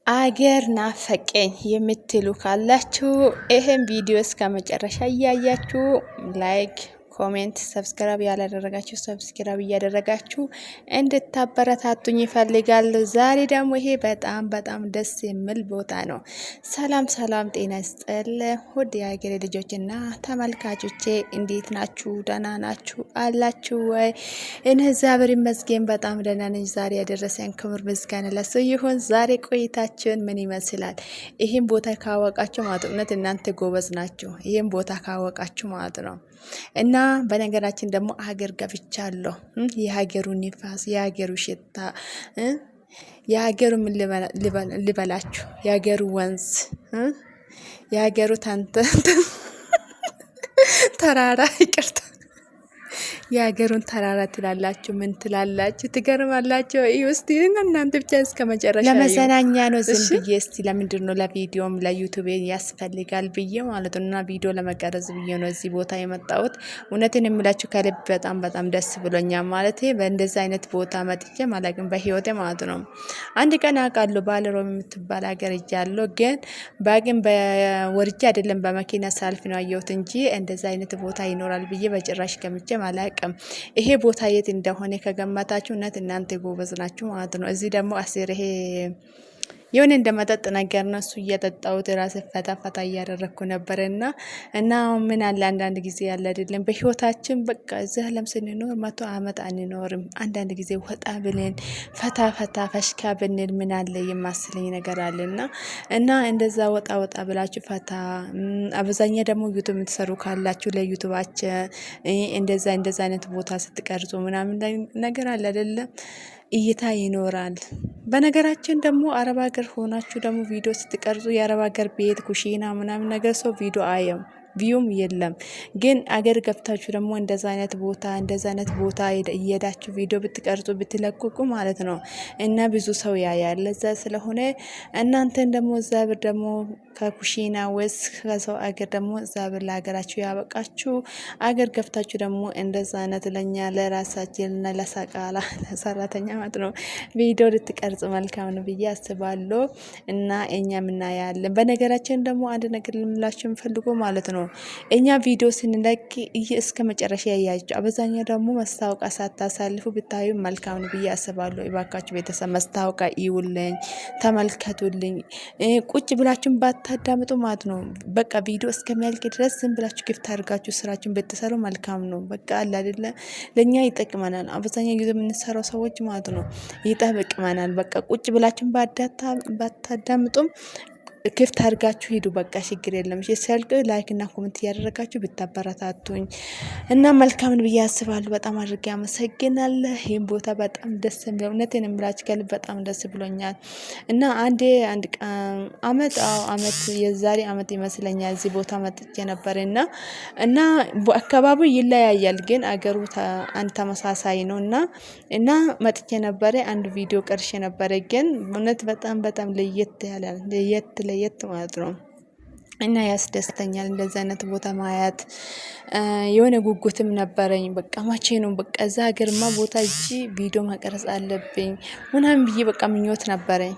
አገር ናፈቀኝ የምትሉ ካላችሁ ይሄን ቪዲዮ እስከ መጨረሻ እያያችሁ ላይክ ኮሜንት ሰብስክራይብ ያላደረጋችሁ ሰብስክራይብ እያደረጋችሁ እንድታበረታቱኝ ይፈልጋል። ዛሬ ደግሞ ይሄ በጣም ደስ የሚል ቦታ ነው። ሰላም ጤና ይስጥል ውድ የሀገሬ ልጆችና ተመልካቾቼ እንዴት ናችሁ? ደህና ናችሁ አላችሁ ወይ? እኔ እግዚአብሔር ይመስገን በጣም ደህና ነኝ። ዛሬ ያደረሰን ክብር ምስጋና ለሱ ይሁን። ዛሬ ቆይታችን ምን ይመስላል? ይሄን ቦታ ካወቃችሁ ማለት እውነት እናንተ ጎበዝ ናችሁ። ይሄን ቦታ ካወቃችሁ ማለት ነው። እና በነገራችን ደግሞ ሀገር ገብቻለሁ። የሀገሩ ንፋስ፣ የሀገሩ ሽታ፣ የሀገሩ ምን ልበላችሁ፣ የሀገሩ ወንዝ፣ የሀገሩ ተራራ ይቅርታ፣ የሀገሩን ተራራ ትላላችሁ፣ ምን ትላላችሁ? ትገርማላችሁ። እስቲ እናንተ ብቻ እስከ መጨረሻ ለመዘናኛ ነው ዝም ብዬ እስቲ ለምንድን ነው ለቪዲዮም ለዩቲዩብ ያስፈልጋል ብዬ ማለት ነው። እና ቪዲዮ ለመቀረጽ ብዬ ነው እዚህ ቦታ የመጣሁት። እውነትን የምላችሁ ከልብ በጣም ደስ ብሎኛል። ማለት በእንደዚህ አይነት ቦታ መጥቼ ማለቅም በህይወቴ ማለት ነው። አንድ ቀን አውቃለሁ ባለሮም የምትባል ሀገር እጃለሁ፣ ግን ባግን በወርጃ አይደለም በመኪና ሳልፍ ነው አየሁት እንጂ እንደዚህ አይነት ቦታ ይኖራል ብዬ በጭራሽ ገምቼ ማለት ይሄ ቦታ የት እንደሆነ ከገመታችሁ እውነት እናንተ ጎበዝ ናችሁ ማለት ነው። እዚህ ደግሞ አስር ይሄ የሆነ እንደመጠጥ ነገር ነው። እሱ እየጠጣሁት ራሴ ፈታ እያደረግኩ ነበር። እና ምን አለ አንዳንድ ጊዜ ያለ አይደለም በህይወታችን በቃ እዚህ ዓለም ስንኖር 100 ዓመት አንኖርም። አንዳንድ ጊዜ ወጣ ብለን ፈታ ፈሽካ ብንል ምን አለ የማስለኝ ነገር አለና እና እንደዛ ወጣ ብላችሁ ፈታ። አብዛኛ ደግሞ ዩቲዩብ የምትሰሩ ካላችሁ ለዩቲዩባችሁ እንደዛ አይነት ቦታ ስትቀርጹ ምናምን ነገር አለ አይደለም እይታ ይኖራል። በነገራችን ደግሞ አረብ ሀገር ሆናችሁ ደግሞ ቪዲዮ ስትቀርጹ የአረብ ሀገር ቤት ኩሽና ምናምን ነገር ሰው ቪዲዮ አየም ቪዩም የለም። ግን አገር ገብታችሁ ደግሞ እንደዛ አይነት ቦታ እየሄዳችሁ ቪዲዮ ብትቀርጹ ብትለቁቁ ማለት ነው እና ብዙ ሰው ያያል። ለዛ ስለሆነ እናንተን ደግሞ እዛ ብር ደግሞ ከኩሽና ወስ ከሰው አገር ደግሞ እዛ ብር ለሀገራችሁ ያበቃችሁ አገር ገብታችሁ ደግሞ እንደዛ አይነት ለኛ ለራሳችንና ለሰቃላ ለሰራተኛ ማለት ነው ቪዲዮ ልትቀርጽ መልካም ነው ብዬ አስባለሁ። እና እኛ ምናያለን። በነገራችን ደግሞ አንድ ነገር ልምላችሁ ፈልጎ ማለት ነው እኛ ቪዲዮ ስንለቅ እስከ መጨረሻ ያያችሁ አብዛኛው ደግሞ ማስታወቂያ ሳታሳልፉ ብታዩ መልካም ነው ብዬ አስባለሁ። እባካችሁ ቤተሰብ ማስታወቂያ ይውልኝ ተመልከቱልኝ። ቁጭ ብላችሁን ባታዳምጡ ማለት ነው በቃ ቪዲዮ እስከሚያልቅ ድረስ ዝም ብላችሁ ግፍት አድርጋችሁ ስራችሁን ብትሰሩ መልካም ነው። በቃ አለ አይደለ ለኛ ይጠቅመናል። አብዛኛው ጊዜ የምንሰራው ሰዎች ማለት ነው ይጠቅመናል። በቃ ቁጭ ብላችሁን ባታዳምጡም ክፍት አድርጋችሁ ሂዱ። በቃ ችግር የለም። ሲያልቅ ላይክ እና ኮሜንት እያደረጋችሁ ብታበረታቱኝ እና መልካምን ብዬ አስባለሁ። በጣም አድርጌ አመሰግናለሁ። ይህን ቦታ በጣም ደስ የሚለው እውነቴን የምላችሁ ከልብ በጣም ደስ ብሎኛል። እና አንድ አመት የዛሬ አመት ይመስለኛል እዚህ ቦታ መጥቼ ነበር እና አካባቢው ይለያያል፣ ግን አገሩ አንድ ተመሳሳይ ነው እና መጥቼ ነበረ። አንድ ቪዲዮ ቀርሼ ነበረ፣ ግን እውነት በጣም ለየት ማለት ነው እና ያስደስተኛል እንደዚህ አይነት ቦታ ማየት። የሆነ ጉጉትም ነበረኝ። በቃ መቼ ነው በቃ እዛ ሀገርማ ቦታ እጂ ቪዲዮ መቀረጽ አለብኝ ምናምን ብዬ በቃ ምኞት ነበረኝ።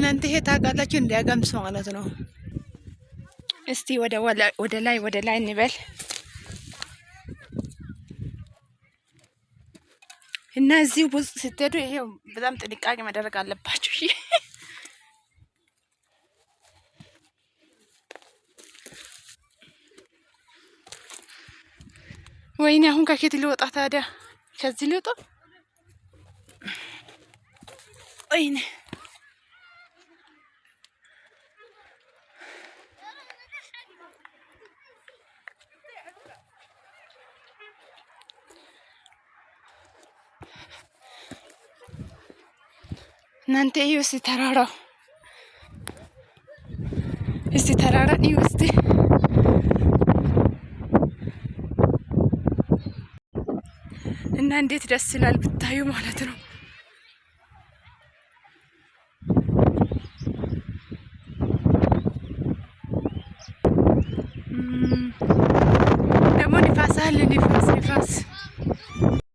እናንተ ይሄ ታውቃላችሁ እንዲያገምስ ማለት ነው። እስቲ ወደ ላይ እንበል እና እዚህ ውስጥ ስትሄዱ ይሄው በጣም ጥንቃቄ ማድረግ አለባችሁ። እሺ ወይኔ አሁን ከኬት ሊወጣ ታዲያ ከዚህ ሊወጣ ወይኔ እናንተ እዩ እስቲ ተራራው እስቲ ተራራ እዩ እስቲ እና እንዴት ደስ ይላል ብታዩ ማለት ነው።